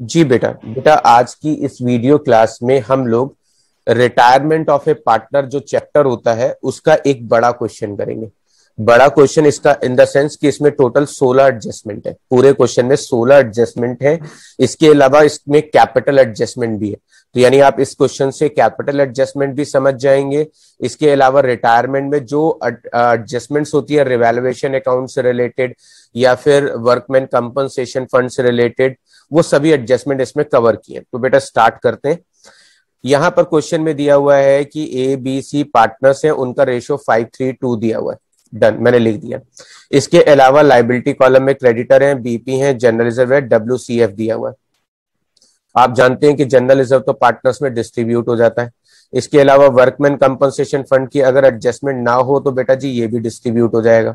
जी बेटा बेटा आज की इस वीडियो क्लास में हम लोग रिटायरमेंट ऑफ ए पार्टनर जो चैप्टर होता है उसका एक बड़ा क्वेश्चन करेंगे। बड़ा क्वेश्चन इसका इन द सेंस कि इसमें टोटल 16 एडजस्टमेंट है। पूरे क्वेश्चन में 16 एडजस्टमेंट है। इसके अलावा इसमें कैपिटल एडजस्टमेंट भी है। तो यानी आप इस क्वेश्चन से कैपिटल एडजस्टमेंट भी समझ जाएंगे। इसके अलावा रिटायरमेंट में जो एडजस्टमेंट्स होती है रिवैल्यूएशन अकाउंट से रिलेटेड या फिर वर्कमैन कंपनसेशन फंड से रिलेटेड, वो सभी एडजस्टमेंट इसमें कवर किए। तो बेटा स्टार्ट करते हैं। यहां पर क्वेश्चन में दिया हुआ है कि ए बी सी पार्टनर्स हैं, उनका रेशियो 5:3:2 दिया हुआ है। डन, मैंने लिख दिया। इसके अलावा लाइबिलिटी कॉलम में क्रेडिटर हैं, बीपी हैं, जनरल रिजर्व है, डब्ल्यूसीएफ दिया हुआ है। आप जानते हैं कि जनरल रिजर्व तो पार्टनर्स में डिस्ट्रीब्यूट हो जाता है। इसके अलावा वर्कमैन कंपनसेशन फंड की अगर एडजस्टमेंट ना हो तो बेटा जी ये भी डिस्ट्रीब्यूट हो जाएगा।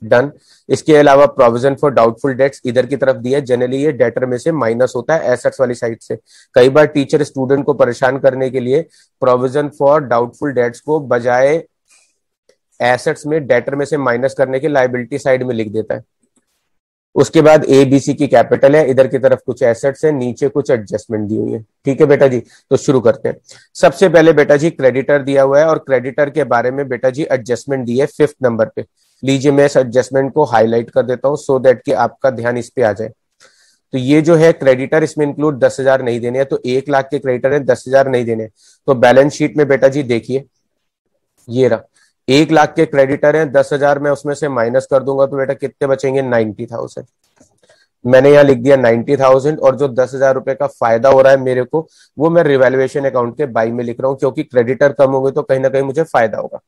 डन। इसके अलावा प्रोविजन फॉर डाउटफुल डेट्स इधर की तरफ दिया है। जनरली ये डेटर में से माइनस होता है एसेट्स वाली साइड से। कई बार टीचर स्टूडेंट को परेशान करने के लिए प्रोविजन फॉर डाउटफुल डेट्स को बजाय एसेट्स में डेटर में से माइनस करने के लाइबिलिटी साइड में लिख देता है। उसके बाद ए बी सी की कैपिटल है, इधर की तरफ कुछ एसेट्स है, नीचे कुछ एडजस्टमेंट दी हुई है। ठीक है बेटा जी, तो शुरू करते हैं। सबसे पहले बेटा जी क्रेडिटर दिया हुआ है और क्रेडिटर के बारे में बेटा जी एडजस्टमेंट दी है 5th नंबर पे। लीजिए मैं इस एडजस्टमेंट को हाईलाइट कर देता हूं सो दैट कि आपका ध्यान इस पे आ जाए। तो ये जो है क्रेडिटर, इसमें इंक्लूड 10,000 नहीं देने हैं, तो 1 लाख के क्रेडिटर है, 10,000 नहीं देने। तो बैलेंस शीट में बेटा जी देखिए ये रहा, 1 लाख के क्रेडिटर हैं, 10,000 मैं उसमें से माइनस कर दूंगा तो बेटा कितने बचेंगे? 90,000। मैंने यहाँ लिख दिया 90,000 और जो 10,000 रुपए का फायदा हो रहा है मेरे को वो मैं रिवैल्यूएशन अकाउंट के बाई में लिख रहा हूँ, क्योंकि क्रेडिटर कम होंगे तो कहीं ना कहीं मुझे फायदा होगा।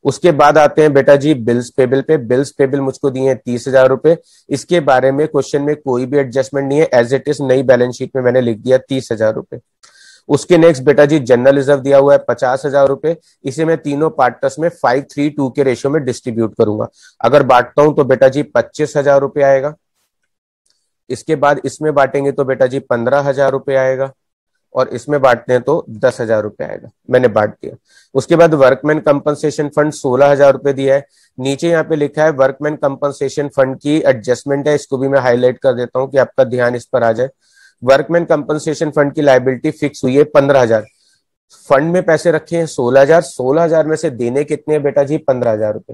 उसके बाद आते हैं बेटा जी बिल्स पेबल पे। बिल्स पेबल मुझको दिए हैं 30,000 रुपए। इसके बारे में क्वेश्चन में कोई भी एडजस्टमेंट नहीं है, एज इट इज नई बैलेंस शीट में मैंने लिख दिया 30,000 रुपए। उसके नेक्स्ट बेटा जी जनरल रिजर्व दिया हुआ है 50,000 रुपए। इसे मैं तीनों पार्टनर्स में 5:3:2 के रेशियो में डिस्ट्रीब्यूट करूंगा। अगर बांटता हूं तो बेटा जी 25,000 रुपए आएगा। इसके बाद इसमें बांटेंगे तो बेटा जी 15,000 रुपए आएगा और इसमें बांटते हैं तो 10,000 रुपए आएगा। मैंने बांट दिया। उसके बाद वर्कमैन कंपनसेशन फंड 16,000 रुपए दिया है। नीचे यहाँ पे लिखा है वर्कमैन कंपनसेशन फंड की एडजस्टमेंट है, इसको भी मैं हाईलाइट कर देता हूं कि आपका ध्यान इस पर आ जाए। वर्कमैन कंपनसेशन फंड की लाइबिलिटी फिक्स हुई है 15,000। फंड में पैसे रखे हैं 16,000। 16,000 में से देने कितने हैं बेटा जी? 15,000 रुपए।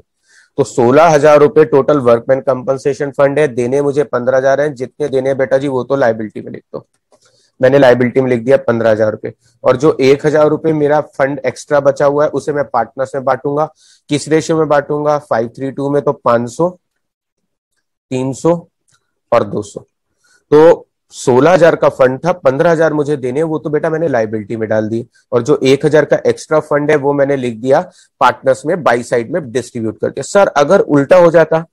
तो 16,000 रुपए टोटल वर्कमैन कंपनसेशन फंड है, देने मुझे 15,000 है। जितने देने हैं बेटा जी वो तो लाइबिलिटी में लिख दो। मैंने लाइबिलिटी में लिख दिया 15,000 रुपए। और जो 1,000 रुपए मेरा फंड एक्स्ट्रा बचा हुआ है उसे मैं पार्टनर्स में बांटूंगा। किस रेशियो में बांटूंगा? 5:3:2 में। तो 500, 300 और 200। तो 16,000 का फंड था, 15,000 मुझे देने, वो तो बेटा मैंने लाइबिलिटी में डाल दी। और जो 1,000 का एक्स्ट्रा फंड है वो मैंने लिख दिया पार्टनर्स में बाई साइड में डिस्ट्रीब्यूट करके। सर अगर उल्टा हो जाता,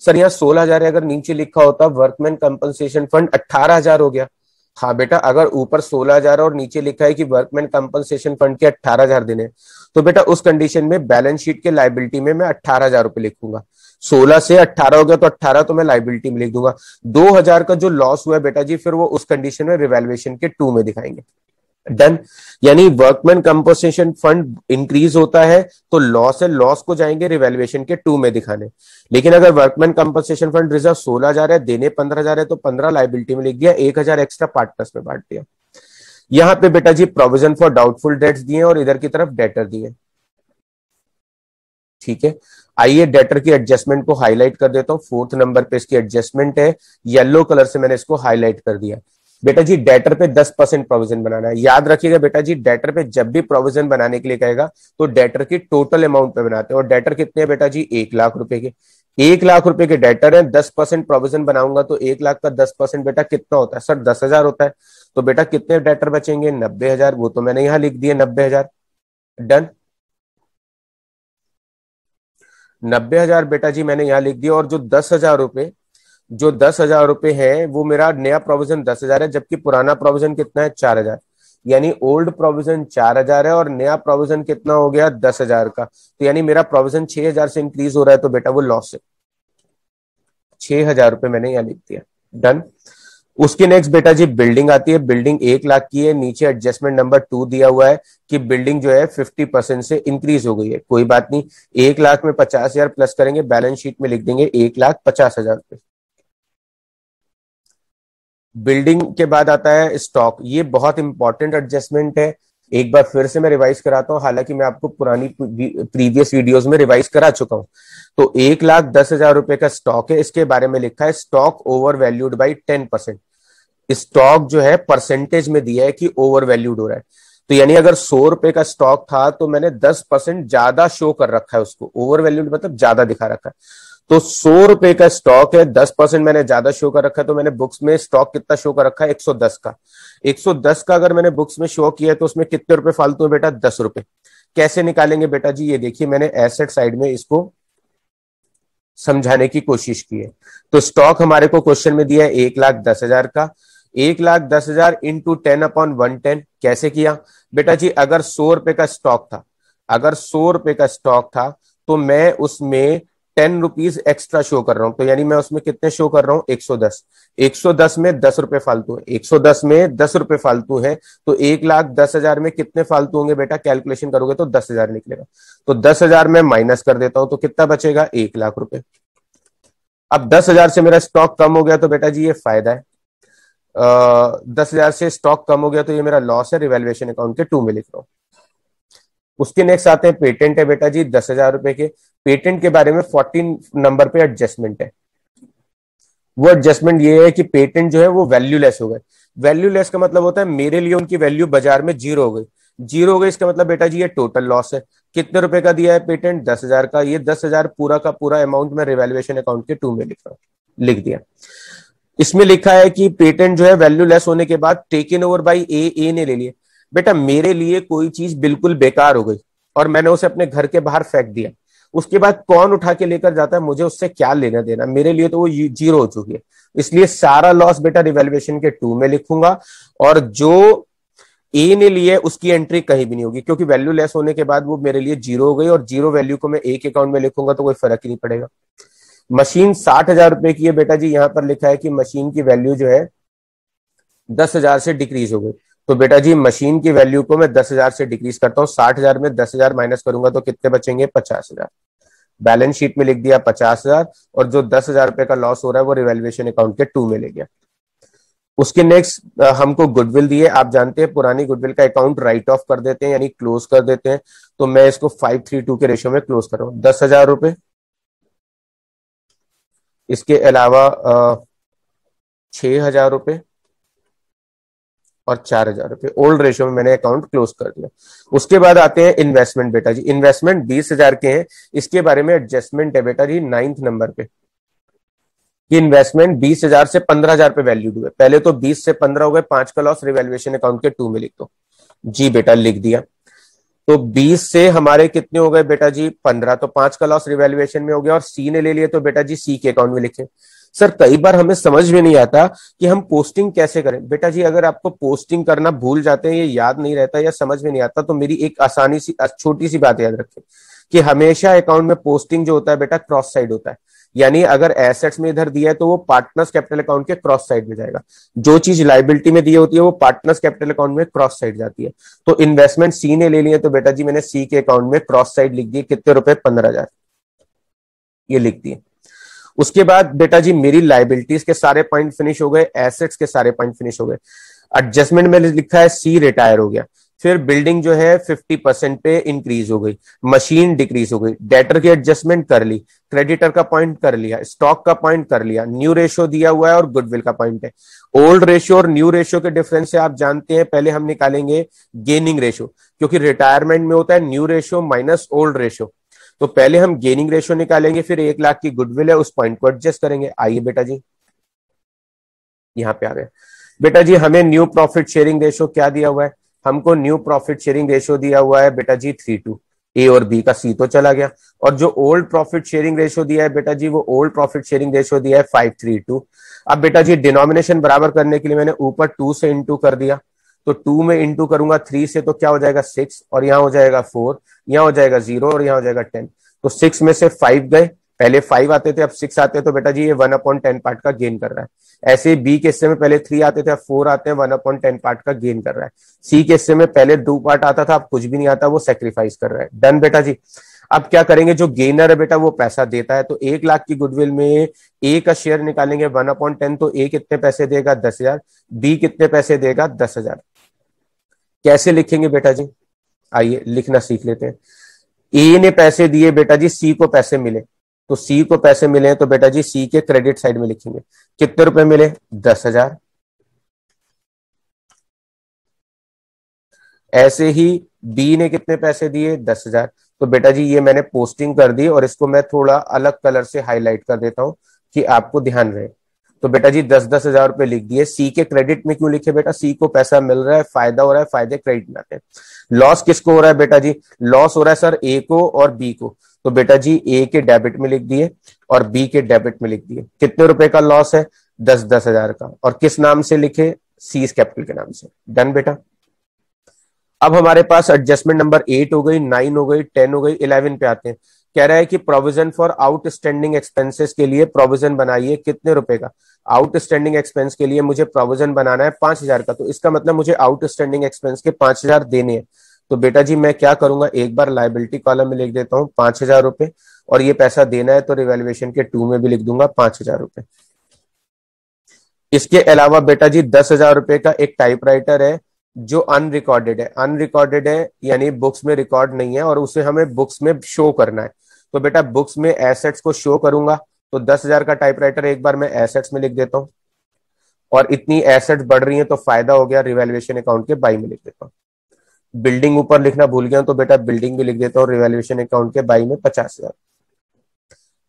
सर यहाँ 16,000 है, अगर नीचे लिखा होता वर्कमैन कंपनसेशन फंड 18,000 हो गया। हाँ बेटा, अगर ऊपर 16,000 और नीचे लिखा है कि वर्कमैन कंपनसेशन फंड के 18,000 देने, तो बेटा उस कंडीशन में बैलेंस शीट के लाइबिलिटी में मैं 18,000 रुपए लिखूंगा। 16 से 18 हो गया तो 18 तो मैं लाइबिलिटी में लिख दूंगा। 2,000 का जो लॉस हुआ है बेटा जी फिर वो उस कंडीशन में रिवैल्यूएशन के 2 में दिखाएंगे। डन। यानी वर्कमैन कंपनसेशन फंड इंक्रीज होता है तो लॉस है, लॉस को जाएंगे रिवैल्यूएशन के 2 में दिखाने। लेकिन अगर वर्कमैन कंपनसेशन फंड रिजर्व 16,000 है, देने 15,000 है, तो 15 लाइबिलिटी में लिख दिया, 1,000 एक्स्ट्रा पार्टनर्स में बांट दिया। यहां पे बेटा जी प्रोविजन फॉर डाउटफुल डेट्स दिए और इधर की तरफ डेटर दिए। ठीक है, आइए डेटर की एडजस्टमेंट को हाईलाइट कर देता हूं। 4th नंबर पे इसकी एडजस्टमेंट है, येलो कलर से मैंने इसको हाईलाइट कर दिया। बेटा जी डेटर पे 10% प्रोविजन बनाना है। याद रखिएगा बेटा जी, डेटर पे जब भी प्रोविजन बनाने के लिए कहेगा तो डेटर की टोटल अमाउंट पे बनाते हैं। और डेटर कितने हैं बेटा जी? 1,00,000 रुपए के। 1,00,000 रुपए के डेटर है, 10% प्रोविजन बनाऊंगा तो 1,00,000 का 10% बेटा कितना होता है? सर 10,000 होता है। तो बेटा कितने डेटर बचेंगे? 90,000। वो तो मैंने यहां लिख दिए 90,000। डन। 90,000 बेटा जी मैंने यहां लिख दिया। और जो 10,000 रुपए है वो मेरा नया प्रोविजन 10,000 है, जबकि पुराना प्रोविजन कितना है? 4,000। यानी ओल्ड प्रोविजन 4,000 है और नया प्रोविजन कितना हो गया? 10,000 का। तो यानी मेरा प्रोविजन 6,000 से इंक्रीज हो रहा है, तो बेटा वो लॉस है। 6,000 रुपए मैंने यहां लिख दिया। डन। उसके नेक्स्ट बेटा जी बिल्डिंग आती है। बिल्डिंग 1,00,000 की है। नीचे एडजस्टमेंट नंबर 2 दिया हुआ है कि बिल्डिंग जो है 50% से इंक्रीज हो गई है। कोई बात नहीं, 1,00,000 में 50,000 प्लस करेंगे, बैलेंस शीट में लिख देंगे 1,50,000 रुपए। बिल्डिंग के बाद आता है स्टॉक। ये बहुत इंपॉर्टेंट एडजस्टमेंट है, एक बार फिर से मैं रिवाइज कराता हूँ, हालांकि मैं आपको पुरानी प्रीवियस वीडियोस में रिवाइज करा चुका हूं। तो 1,10,000 रुपए का स्टॉक है, इसके बारे में लिखा है stock over valued by 10%। Stock जो है परसेंटेज में दिया है कि ओवर वैल्यूड हो रहा है। तो यानी अगर 100 रुपए का स्टॉक था तो मैंने 10% ज्यादा शो कर रखा है उसको, ओवर वैल्यूड मतलब ज्यादा दिखा रखा है। तो 100 रुपए का स्टॉक है, 10% मैंने ज्यादा शो कर रखा है, तो मैंने बुक्स में स्टॉक कितना शो कर रखा है, 110 का। 110 का अगर मैंने बुक्स में शो किया है तो उसमें कितने रुपए फालतू है बेटा, 10 रुपए। कैसे निकालेंगे बेटा जी, ये देखिए मैंने एसेट साइड में इसको समझाने की कोशिश की है। तो स्टॉक हमारे को क्वेश्चन में दिया है 1,10,000 का, 1,10,000 इंटू 10/110। कैसे किया बेटा जी, अगर 100 रुपए का स्टॉक था, अगर 100 रुपए का स्टॉक था तो मैं उसमें 10 रुपीज एक्स्ट्रा शो कर रहा हूं। तो यानी मैं उसमें कितने शो कर रहा हूं, 110। 110 में 10 रुपए फालतू है, 110 में 10 रुपए फालतू है। तो 1,10,000 में कितने फालतू होंगे बेटा, कैलकुलेशन करोगे तो 10,000 निकलेगा। तो 10,000 में माइनस कर देता हूं तो कितना बचेगा, 1,00,000 रुपए। अब 10,000 से मेरा स्टॉक कम हो गया तो बेटा जी ये फायदा है। 10,000 से स्टॉक कम हो गया तो ये मेरा लॉस है, रिवैल्यूएशन अकाउंट के 2 में लिख रहा हूं। उसके नेक्स्ट आते हैं पेटेंट है बेटा जी 10,000 रुपए के। पेटेंट के बारे में 14 नंबर पे एडजस्टमेंट है। वो एडजस्टमेंट ये है कि पेटेंट जो है वो वैल्यूलेस हो गए। वैल्यूलेस का मतलब होता है मेरे लिए उनकी वैल्यू बाजार में जीरो हो गई। जीरो हो गई इसका मतलब बेटा जी ये टोटल लॉस है। कितने रुपए का दिया है पेटेंट, 10,000 का। ये 10,000 पूरा का पूरा अमाउंट मैं रिवैल्यूएशन अकाउंट के 2 में लिख रहा हूं, लिख दिया। इसमें लिखा है कि पेटेंट जो है वैल्यूलेस होने के बाद टेकन ओवर बाई ए ने ले लिया। बेटा मेरे लिए कोई चीज बिल्कुल बेकार हो गई और मैंने उसे अपने घर के बाहर फेंक दिया, उसके बाद कौन उठा के लेकर जाता है, मुझे उससे क्या लेना देना, मेरे लिए तो वो जीरो हो चुकी है। इसलिए सारा लॉस बेटा रिवैल्यूएशन के 2 में लिखूंगा, और जो ए ने लिए उसकी एंट्री कहीं भी नहीं होगी, क्योंकि वैल्यू लेस होने के बाद वो मेरे लिए जीरो हो गई, और जीरो वैल्यू को मैं एक अकाउंट में लिखूंगा तो कोई फर्क ही नहीं पड़ेगा। मशीन 60,000 रुपए की है बेटा जी, यहां पर लिखा है कि मशीन की वैल्यू जो है 10,000 से डिक्रीज हो गई। तो बेटा जी मशीन की वैल्यू को मैं 10,000 से डिक्रीज करता हूं। 60,000 में 10,000 माइनस करूंगा तो कितने बचेंगे, 50,000। बैलेंस शीट में लिख दिया 50,000, और जो 10,000 रुपए का लॉस हो रहा है वो रिवैल्यूएशन अकाउंट के 2 में ले गया। उसके नेक्स्ट हमको गुडविल दिए। आप जानते हैं पुरानी गुडविल का अकाउंट राइट ऑफ कर देते हैं, यानी क्लोज कर देते हैं। तो मैं इसको 532 के रेशियो में क्लोज कर रहा हूं। 10,000 रुपए, इसके अलावा 6,000 रुपए और 4,000 रुपए ओल्ड रेशियो में मैंने अकाउंट क्लोज कर दिया। उसके बाद आते हैं इन्वेस्टमेंट बेटा जी। इन्वेस्टमेंट 20,000 के हैं, इसके बारे में एडजस्टमेंट है बेटा जी 9th नंबर पे कि इन्वेस्टमेंट 20,000 से 15,000 पे वैल्यू हुए। पहले तो 20 से 15 हो गए, 5 का लॉस रिवैल्यूएशन अकाउंट के 2 में लिख दो। जी बेटा लिख दिया। तो 20 से हमारे कितने हो गए बेटा जी, 15, तो 5 का लॉस रिवैल्यूएशन में हो गया, और सी ने ले लिया तो बेटा जी सी के अकाउंट में लिखे। सर कई बार हमें समझ में नहीं आता कि हम पोस्टिंग कैसे करें। बेटा जी अगर आपको पोस्टिंग करना भूल जाते हैं, ये याद नहीं रहता या समझ में नहीं आता, तो मेरी एक आसानी सी छोटी सी बात याद रखें कि हमेशा अकाउंट में पोस्टिंग जो होता है बेटा क्रॉस साइड होता है। यानी अगर एसेट्स में इधर दिया है तो वो पार्टनर्स कैपिटल अकाउंट के क्रॉस साइड में जाएगा। जो चीज लाइबिलिटी में दी होती है वो पार्टनर्स कैपिटल अकाउंट में क्रॉस साइड जाती है। तो इन्वेस्टमेंट सी ने ले लिए तो बेटा जी मैंने सी के अकाउंट में क्रॉस साइड लिख दिए, कितने रुपए, 15,000, ये लिख दिए। उसके बाद बेटा जी मेरी लाइबिलिटीज के सारे पॉइंट फिनिश हो गए, एसेट्स के सारे पॉइंट फिनिश हो गए। एडजस्टमेंट में लिखा है सी रिटायर हो गया। फिर बिल्डिंग जो है 50% पे इंक्रीज हो गई, मशीन डिक्रीज हो गई, डेटर की एडजस्टमेंट कर ली, क्रेडिटर का पॉइंट कर लिया, स्टॉक का पॉइंट कर लिया, न्यू रेशियो दिया हुआ है और गुडविल का पॉइंट है। ओल्ड रेशियो और न्यू रेशियो के डिफरेंस से आप जानते हैं, पहले हम निकालेंगे गेनिंग रेशियो, क्योंकि रिटायरमेंट में होता है new ratio minus old ratio. तो पहले हम गेनिंग रेशियो निकालेंगे, फिर 1,00,000 की गुडविल है उस पॉइंट को एडजस्ट करेंगे। आइए बेटा जी यहां पे आ गए। बेटा जी हमें न्यू प्रॉफिट शेयरिंग रेशियो क्या दिया हुआ है, हमको न्यू प्रॉफिट शेयरिंग रेशियो दिया हुआ है बेटा जी 3:2। ए और बी का सी तो चला गया, और जो ओल्ड प्रॉफिट शेयरिंग रेशियो दिया है बेटा जी वो ओल्ड प्रॉफिट शेयरिंग रेशियो दिया है 5:3:2। अब बेटा जी डिनोमिनेशन बराबर करने के लिए मैंने ऊपर 2 से इंटू कर दिया, तो 2 में इंटू करूंगा 3 से तो क्या हो जाएगा 6, और यहां हो जाएगा 4, यहां हो जाएगा 0 और यहां हो जाएगा 10। तो 6 में से 5 गए, पहले 5 आते थे अब 6 आते हैं, तो बेटा जी ये 1/10 पार्ट का गेन कर रहा है। ऐसे बी के हिस्से में पहले 3 आते थे अब 4 आते हैं, 1/10 पार्ट का गेन कर रहा है। सी के हिस्से में पहले 2 पार्ट आता था अब कुछ भी नहीं आता, वो सेक्रीफाइस कर रहा है। डन बेटा जी। अब क्या करेंगे, जो गेनर है बेटा वो पैसा देता है, तो 1 लाख की गुडविल में ए का शेयर निकालेंगे 1/10, तो ए कितने पैसे देगा 10,000, बी कितने पैसे देगा 10,000। कैसे लिखेंगे बेटा जी, आइए लिखना सीख लेते हैं। ए ने पैसे दिए बेटा जी, सी को पैसे मिले, तो सी को पैसे मिले हैं तो बेटा जी सी के क्रेडिट साइड में लिखेंगे कितने रुपए मिले 10,000। ऐसे ही बी ने कितने पैसे दिए 10,000, तो बेटा जी ये मैंने पोस्टिंग कर दी और इसको मैं थोड़ा अलग कलर से हाईलाइट कर देता हूं कि आपको ध्यान रहे। तो बेटा जी 10,000 रुपए लिख दिए। सी के क्रेडिट में क्यों लिखे बेटा, सी को पैसा मिल रहा है, फायदा हो रहा है, फायदे क्रेडिट में आते हैं। लॉस किसको हो रहा है बेटा जी, लॉस हो रहा है सर ए को और बी को, तो बेटा जी ए के डेबिट में लिख दिए और बी के डेबिट में लिख दिए। कितने रुपए का लॉस है 10,000 का, और किस नाम से लिखे, सी कैपिटल के नाम से। डन बेटा। अब हमारे पास एडजस्टमेंट नंबर 8 हो गई, 9 हो गई, 10 हो गई, 11 पे आते हैं। कह रहा है कि प्रोविजन फॉर आउटस्टैंडिंग एक्सपेंसेस के लिए प्रोविजन बनाइए कितने रुपए का। आउटस्टैंडिंग एक्सपेंस के लिए मुझे प्रोविजन बनाना है 5,000 का, तो इसका मतलब मुझे आउटस्टैंडिंग एक्सपेंस के 5,000 देने हैं। तो बेटा जी मैं क्या करूंगा, एक बार लाइबिलिटी कॉलम में लिख देता हूं 5,000 रुपए, और ये पैसा देना है तो रिवैल्यूएशन के 2 में भी लिख दूंगा 5,000 रुपए। इसके अलावा बेटा जी 10,000 रुपए का एक टाइपराइटर है जो अनरिकॉर्डेड है। अनरिकॉर्डेड है यानी बुक्स में रिकॉर्ड नहीं है और उसे हमें बुक्स में शो करना है। तो बेटा बुक्स में एसेट्स को शो करूंगा, तो 10,000 का टाइपराइटर एक बार मैं एसेट्स में लिख देता हूं, और इतनी एसेट्स बढ़ रही हैं तो फायदा हो गया, रिवैल्यूएशन अकाउंट के बाई में लिख देता हूं। बिल्डिंग ऊपर लिखना भूल गया तो बेटा बिल्डिंग भी लिख देता हूं, रिवैल्यूएशन अकाउंट के बाई में 50,000।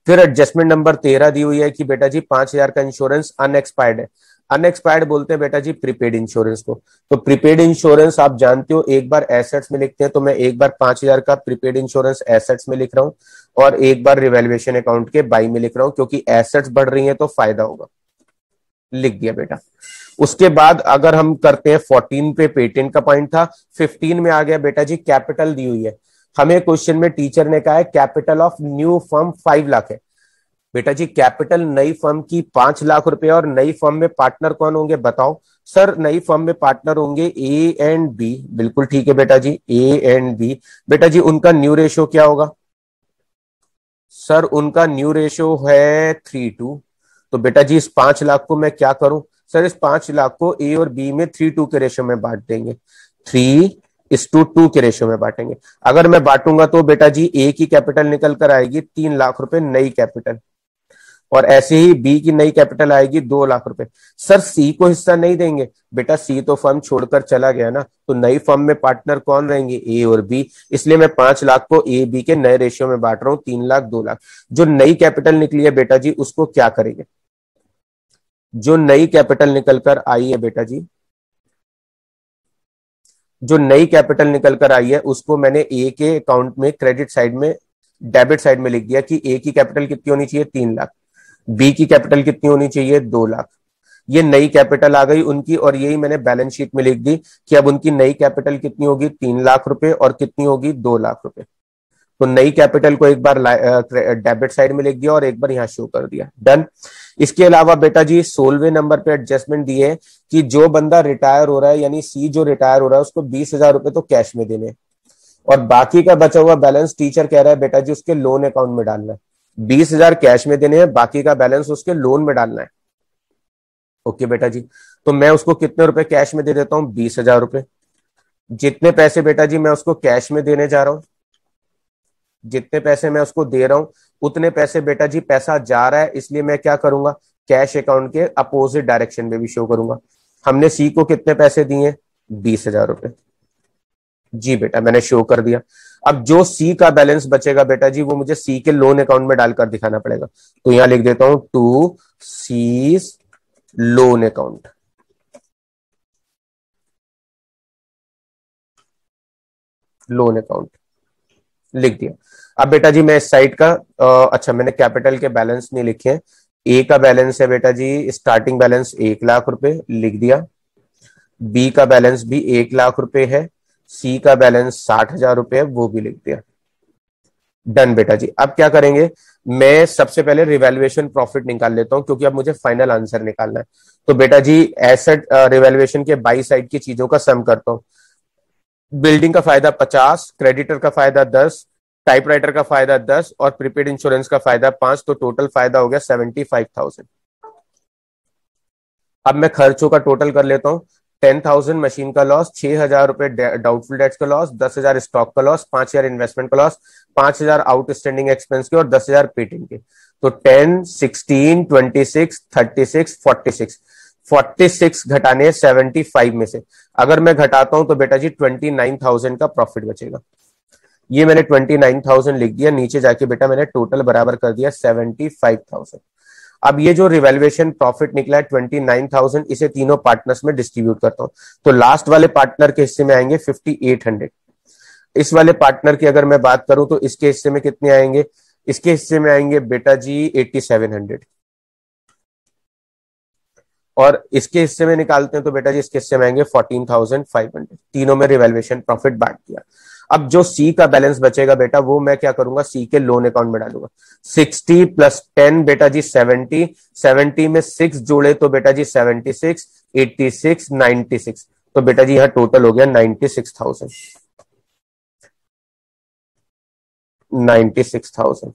फिर एडजस्टमेंट नंबर 13 दी हुई है कि बेटा जी 5,000 का इंश्योरेंस अनएक्सपायर्ड है। अनएक्सपायर्ड बोलते हैं बेटा जी प्रीपेड इंश्योरेंस को। तो प्रीपेड इंश्योरेंस आप जानते हो, एक बार एसेट्स में लिखते हैं, तो मैं एक बार 5,000 का प्रीपेड इंश्योरेंस एसेट्स में लिख रहा हूं और एक बार रिवैल्यूएशन अकाउंट के बाई में लिख रहा हूं, क्योंकि एसेट्स बढ़ रही हैं तो फायदा होगा। लिख दिया बेटा। उसके बाद अगर हम करते हैं 14 पे पेटेंट का पॉइंट था, 15 में आ गया बेटा जी कैपिटल दी हुई है। हमें क्वेश्चन में टीचर ने कहा है capital of new firm 5 lakh है। बेटा जी कैपिटल नई फर्म की 5 लाख रुपए, और नई फर्म में पार्टनर कौन होंगे बताओ। सर नई फर्म में पार्टनर होंगे ए एंड बी। बिल्कुल ठीक है बेटा जी, ए एंड बी। बेटा जी उनका न्यू रेशियो क्या होगा, सर उनका न्यू रेशियो है 3:2। तो बेटा जी इस 5 लाख को मैं क्या करूं, सर इस 5 लाख को ए और बी में 3:2 के रेशियो में बांट देंगे, 3:2 के रेशियो में बांटेंगे। अगर मैं बांटूंगा तो बेटा जी ए की कैपिटल निकल कर आएगी 3 लाख रुपए नई कैपिटल, और ऐसे ही बी की नई कैपिटल आएगी 2 लाख रुपए। सर सी को हिस्सा नहीं देंगे, बेटा सी तो फर्म छोड़कर चला गया ना, तो नई फर्म में पार्टनर कौन रहेंगे, ए और बी। इसलिए मैं 5 लाख को ए बी के नए रेशियो में बांट रहा हूं, 3 लाख 2 लाख। जो नई कैपिटल निकली है बेटा जी उसको क्या करेंगे, जो नई कैपिटल निकल कर आई है बेटा जी, जो नई कैपिटल निकल कर आई है उसको मैंने ए के अकाउंट में क्रेडिट साइड में, डेबिट साइड में लिख दिया कि ए की कैपिटल कितनी होनी चाहिए 3 लाख, बी की कैपिटल कितनी होनी चाहिए 2 लाख। ये नई कैपिटल आ गई उनकी, और यही मैंने बैलेंस शीट में लिख दी कि अब उनकी नई कैपिटल कितनी होगी 3 लाख रुपए और कितनी होगी 2 लाख रुपए। तो नई कैपिटल को एक बार डेबिट साइड में लिख दिया और एक बार यहां शो कर दिया। डन। इसके अलावा बेटा जी 16वें नंबर पे एडजस्टमेंट दिए है कि जो बंदा रिटायर हो रहा है, यानी सी जो रिटायर हो रहा है उसको 20,000 रुपए तो कैश में देने, और बाकी का बचा हुआ बैलेंस टीचर कह रहा है बेटा जी उसके लोन अकाउंट में डालना है। 20,000 कैश में देने हैं, बाकी का बैलेंस उसके लोन में डालना है। ओके बेटा जी, तो मैं उसको कितने रुपए कैश में दे देता हूं 20,000 रुपए। जितने पैसे बेटा जी मैं उसको कैश में देने जा रहा हूं, जितने पैसे मैं उसको दे रहा हूं उतने पैसे बेटा जी पैसा जा रहा है, इसलिए मैं क्या करूंगा कैश अकाउंट के अपोजिट डायरेक्शन में भी शो करूंगा। हमने सी को कितने पैसे दिए 20,000 रुपए, जी बेटा मैंने शो कर दिया। अब जो सी का बैलेंस बचेगा बेटा जी वो मुझे सी के लोन अकाउंट में डालकर दिखाना पड़ेगा, तो यहां लिख देता हूं to C loan account. Loan account लिख दिया। अब बेटा जी मैं इस साइड का अच्छा मैंने कैपिटल के बैलेंस नहीं लिखे हैं। ए का बैलेंस है बेटा जी स्टार्टिंग बैलेंस 1 लाख रुपए, लिख दिया। बी का बैलेंस भी 1 लाख रुपए है, सी का बैलेंस 60,000 रुपए है, वो भी लिख दिया। डन बेटा जी। अब क्या करेंगे, मैं सबसे पहले रिवैल्यूएशन प्रॉफिट निकाल लेता हूं क्योंकि अब मुझे फाइनल आंसर निकालना है। तो बेटा जी एसेट रिवैल्यूएशन के बाई साइड की चीजों का सम करता हूं। बिल्डिंग का फायदा 50, क्रेडिटर का फायदा 10, टाइपराइटर का फायदा 10 और प्रीपेड इंश्योरेंस का फायदा 5, तो टोटल फायदा हो गया 75,000। अब मैं खर्चों का टोटल कर लेता हूँ। 10,000 मशीन का लॉस, 6,000 रुपए डाउटफुल डेट्स का लॉस, 10,000 स्टॉक का लॉस, 5,000 इन्वेस्टमेंट का लॉस, 5,000 आउटस्टैंडिंग एक्सपेंस के और 10,000 पेटेंट के। तो 10, 16, 26, 36, 46, 46 घटाने 75 में से अगर मैं घटाता हूं तो बेटा जी 29,000 का प्रॉफिट बचेगा। ये मैंने 29,000 लिख दिया, नीचे जाके बेटा मैंने टोटल बराबर कर दिया 75,000। अब ये जो रिवैल्यूएशन प्रॉफिट निकला है 29,000, इसे तीनों पार्टनर्स में डिस्ट्रीब्यूट करता हूं। तो लास्ट वाले पार्टनर के हिस्से में आएंगे 5,800। इस वाले पार्टनर की अगर मैं बात करूं तो इसके हिस्से में कितने आएंगे? इसके हिस्से में आएंगे बेटा जी 8,700। और इसके हिस्से में निकालते हैं तो बेटा जी इसके हिस्से में आएंगे 14,500। तीनों में रिवैल्यूएशन प्रॉफिट बांट दिया। अब जो सी का बैलेंस बचेगा बेटा वो मैं क्या करूंगा, सी के लोन अकाउंट में डालूंगा। 60 प्लस 10 बेटा जी 70, 70 में 6 जोड़े तो बेटा जी 76, 86, 96, तो बेटा जी यहां टोटल हो गया 96,000। 96,000।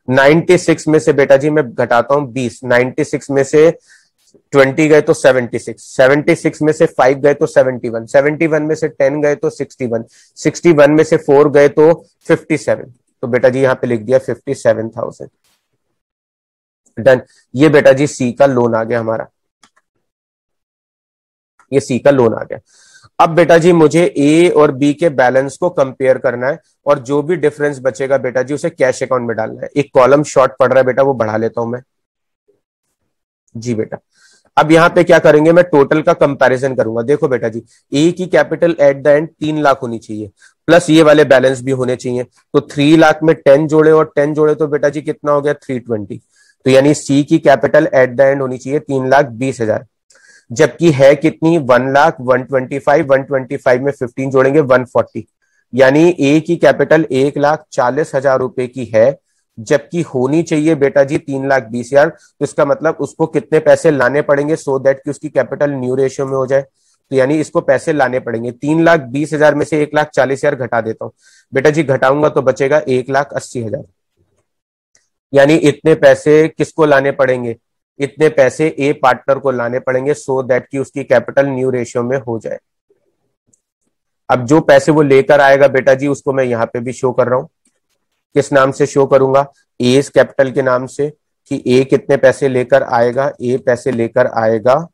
96 में से बेटा जी मैं घटाता हूं 20, 96 में से 20 गए तो 76, 76 में से 5 गए तो 71, 71 में से 10 गए तो 61, 61 में से 4 गए तो 57, तो बेटा जी यहां पे लिख दिया 57,000। डन। ये बेटा जी सी का लोन आ गया हमारा, ये सी का लोन आ गया। अब बेटा जी मुझे ए और बी के बैलेंस को कंपेयर करना है और जो भी डिफरेंस बचेगा बेटा जी उसे कैश अकाउंट में डालना है। एक कॉलम शॉर्ट पड़ रहा है बेटा, वो बढ़ा लेता हूं मैं। जी बेटा, अब यहां पे क्या करेंगे, मैं टोटल का कंपैरिजन करूंगा। देखो बेटा जी, ए की capital at the end 3 lakh होनी चाहिए, प्लस ये वाले बैलेंस भी होने चाहिए। तो 3 लाख में 10 जोड़े और 10 जोड़े तो बेटा जी कितना हो गया 320। तो यानी सी की कैपिटल एट द एंड होनी चाहिए 3,20,000, जबकि है कितनी 1,00,000, 125, 125 में 15 जोड़ेंगे 140, यानी ए की कैपिटल 1,40,000 रुपए की है, जबकि होनी चाहिए बेटा जी 3,20,000। तो इसका मतलब उसको कितने पैसे लाने पड़ेंगे सो दैट कि उसकी कैपिटल न्यू रेशियो में हो जाए। तो यानी इसको पैसे लाने पड़ेंगे। 3,20,000 में से 1,40,000 घटा देता हूं बेटा जी, घटाऊंगा तो बचेगा 1,80,000। यानी इतने पैसे किसको लाने पड़ेंगे, इतने पैसे ए पार्टनर को लाने पड़ेंगे सो दैट कि उसकी कैपिटल न्यू रेशियो में हो जाए। अब जो पैसे वो लेकर आएगा बेटा जी उसको मैं यहां पे भी शो कर रहा हूं। किस नाम से शो करूंगा, एज कैपिटल के नाम से, कि ए कितने पैसे लेकर आएगा, ए पैसे लेकर आएगा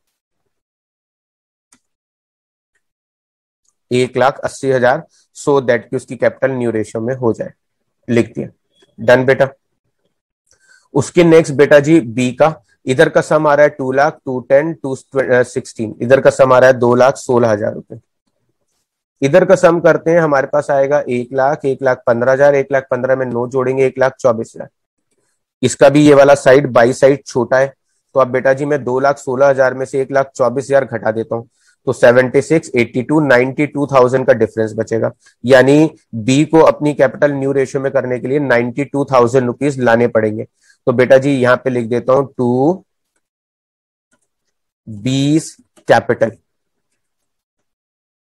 1,80,000 सो दैट कि उसकी कैपिटल न्यू रेशियो में हो जाए। लिख दिया, डन बेटा। उसके नेक्स्ट बेटा जी बी का, इधर का सम आ रहा है 2,00,000, 210, 216, इधर का सम आ रहा है 2,16,000 रुपए। इधर का सम करते हैं, हमारे पास आएगा 1,00,000, 1,15,000, 1,15,000 में 9 जोड़ेंगे 1,24,000। इसका भी ये वाला साइड बाई साइड छोटा है, तो अब बेटा जी मैं 2,16,000 में से 1,24,000 घटा देता हूं तो 76, 82, 92,000 का डिफरेंस बचेगा। यानी बी को अपनी कैपिटल न्यू रेशियो में करने के लिए 92,000 रुपीज लाने पड़ेंगे। तो बेटा जी यहां पे लिख देता हूं टू बीस कैपिटल,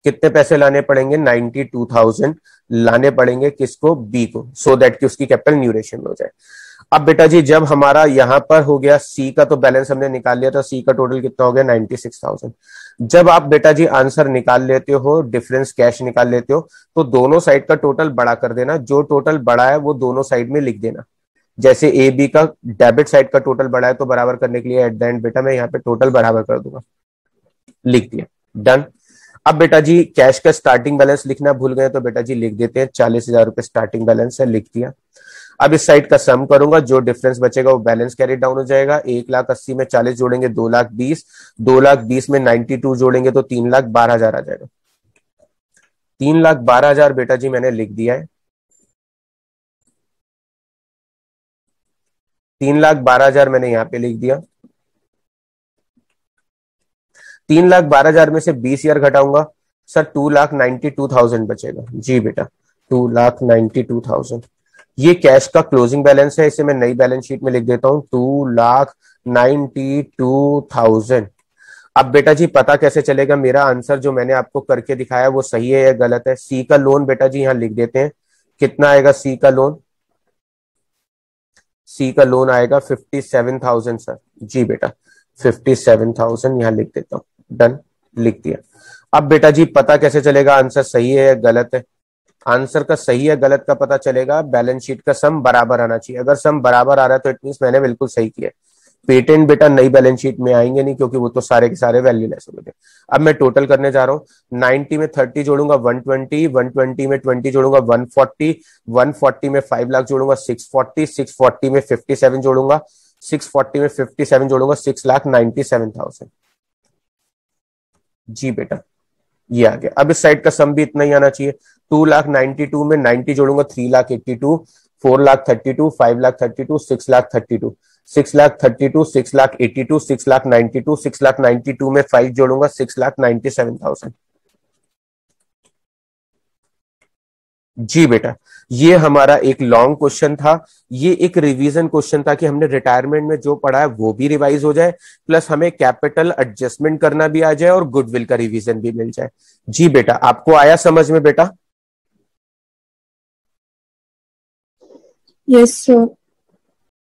कितने पैसे लाने पड़ेंगे 92,000 लाने पड़ेंगे किसको, बी को, सो दैट कि उसकी कैपिटल न्यू रेशियो में हो जाए। अब बेटा जी जब हमारा यहां पर हो गया सी का, तो बैलेंस हमने निकाल लिया, तो सी का टोटल कितना हो गया 96,000। जब आप बेटा जी आंसर निकाल लेते हो, डिफरेंस कैश निकाल लेते हो, तो दोनों साइड का टोटल बड़ा कर देना। जो टोटल बड़ा है वो दोनों साइड में लिख देना। जैसे ए बी का डेबिट साइड का टोटल बड़ा है तो बराबर करने के लिए एट द एंड बेटा मैं यहाँ पे टोटल बराबर कर दूंगा। लिख दिया, डन। अब बेटा जी कैश का स्टार्टिंग बैलेंस लिखना भूल गए तो बेटा जी लिख देते हैं 40,000 रुपए स्टार्टिंग बैलेंस है, लिख दिया। अब इस साइड का सम करूंगा, जो डिफरेंस बचेगा वो बैलेंस कैरी डाउन हो जाएगा। 1,80,000 में 40 जोड़ेंगे 2,20,000, 2,20,000 में 92 जोड़ेंगे तो 3,12,000 आ जाएगा। 3,12,000 बेटा जी मैंने लिख दिया है। 3,12,000 मैंने यहां पे लिख दिया। 3,12,000 में से 20,000 घटाऊंगा सर 2,92,000 बचेगा। जी बेटा 2,92,000। ये कैश का क्लोजिंग बैलेंस है, इसे मैं नई बैलेंस शीट में लिख देता हूं 2,92,000। अब बेटा जी पता कैसे चलेगा मेरा आंसर जो मैंने आपको करके दिखाया वो सही है या गलत है? सी का लोन बेटा जी यहां लिख देते हैं कितना आएगा सी का लोन? सी का लोन आएगा 57,000 सर। जी बेटा 57,000 यहां लिख देता हूं, डन, लिख दिया। अब बेटा जी पता कैसे चलेगा आंसर सही है या गलत है? आंसर का सही है गलत का पता चलेगा, बैलेंस शीट का सम बराबर आना चाहिए। अगर सम बराबर आ रहा है तो इट मींस मैंने बिल्कुल सही किया है। पेटेंट बेटा नई बैलेंस शीट में आएंगे नहीं, क्योंकि वो तो सारे के सारे वैल्यू लेस हो गए। अब मैं टोटल करने जा रहा हूँ। 90 में 30 जोड़ूंगा 120, 120 में 20 जोड़ूंगा 140, 140 में 5 लाख जोड़ूंगा 640, 640 में 57 जोड़ूंगा, 640 में 57 जोड़ूंगा 6,97,000। जी बेटा ये आ गया। अब इस साइड का सम भी इतना ही आना चाहिए। 2,92,000 में 90 जोड़ूंगा 3,82,000, 4,32,000, 5,32,000, 6,32,000, 6,32,000, 6,82,000, 6,92,000, 6,92,000 में 5 जोड़ूंगा 6,97,000। जी बेटा ये हमारा एक लॉन्ग क्वेश्चन था। ये एक रिवीजन क्वेश्चन था कि हमने रिटायरमेंट में जो पढ़ा है वो भी रिवाइज हो जाए, प्लस हमें कैपिटल एडजस्टमेंट करना भी आ जाए और गुडविल का रिवीजन भी मिल जाए। जी बेटा आपको आया समझ में बेटा? Yes sir.